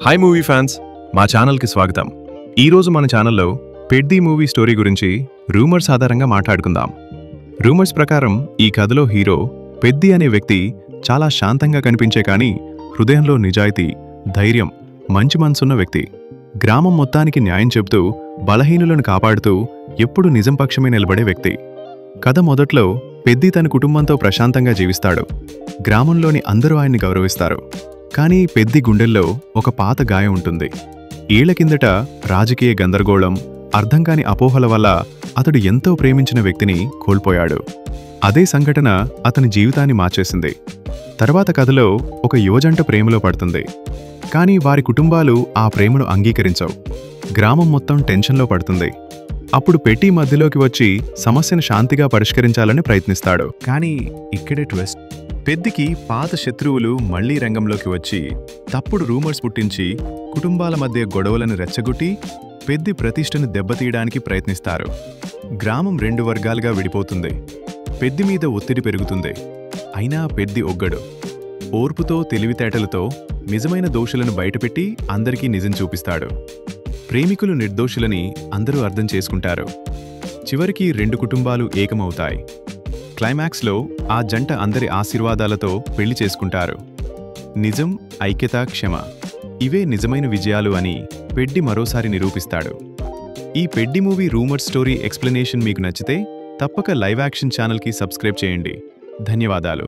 Hi movie fans, మా ఛానల్కి స్వాగతం. ఈరోజు మన ఛానల్లో పెద్ది మూవీ స్టోరీ గురించి రూమర్స్ ఆధారంగా మాట్లాడుకుందాం. రూమర్స్ ప్రకారం ఈ కథలో హీరో పెద్ది అనే వ్యక్తి చాలా శాంతంగా కనిపించే కానీ హృదయంలో నిజాయితీ, ధైర్యం, మంచి మనసున్న వ్యక్తి. గ్రామం మొత్తానికి న్యాయం చెబుతూ బలహీనులను కాపాడుతూ ఎప్పుడూ నిజం పక్షమే నిలబడే వ్యక్తి. కథ మొదట్లో పెద్ది తన కుటుంబంతో ప్రశాంతంగా జీవిస్తాడు. గ్రామంలోని అందరూ ఆయన్ని గౌరవిస్తారు. కానీ పెద్ది గుండెల్లో ఒక పాత గాయం ఉంటుంది. ఏళ్ల కిందట రాజకీయ గందరగోళం, అర్థంకాని అపోహల వల్ల అతడు ఎంతో ప్రేమించిన వ్యక్తిని కోల్పోయాడు. అదే సంఘటన అతని జీవితాన్ని మార్చేసింది. తర్వాత కథలో ఒక యువజంట ప్రేమలో పడుతుంది. కానీ వారి కుటుంబాలు ఆ ప్రేమను అంగీకరించవు. గ్రామం మొత్తం టెన్షన్లో పడుతుంది. అప్పుడు పెట్టి మధ్యలోకి వచ్చి సమస్యను శాంతిగా పరిష్కరించాలని ప్రయత్నిస్తాడు. కానీ ఇక్కడే ట్విస్ట్. పెద్దికి పాత శత్రువులు మళ్లీ రంగంలోకి వచ్చి తప్పుడు రూమర్స్ పుట్టించి కుటుంబాల మధ్య గొడవలను రెచ్చగొట్టి పెద్ది ప్రతిష్టను దెబ్బతీయడానికి ప్రయత్నిస్తారు. గ్రామం 2 వర్గాలుగా విడిపోతుంది. పెద్ది మీద ఒత్తిడి పెరుగుతుంది. అయినా పెద్ది ఒగ్గడు. ఓర్పుతో, తెలివితేటలతో నిజమైన దోషులను బయటపెట్టి అందరికీ నిజం చూపిస్తాడు. ప్రేమికులు నిర్దోషులని అందరూ అర్థం చేసుకుంటారు. చివరికి 2 కుటుంబాలు ఏకమవుతాయి. క్లైమాక్స్లో ఆ జంట అందరి ఆశీర్వాదాలతో పెళ్లి చేసుకుంటారు. నిజం, ఐక్యత, క్షమ, ఇవే నిజమైన విజయాలు అని పెద్ది మరోసారి నిరూపిస్తాడు. ఈ Peddi movie rumour story explanation మీకు నచ్చితే తప్పక లైవ్ యాక్షన్ ఛానల్కి సబ్స్క్రైబ్ చేయండి. ధన్యవాదాలు.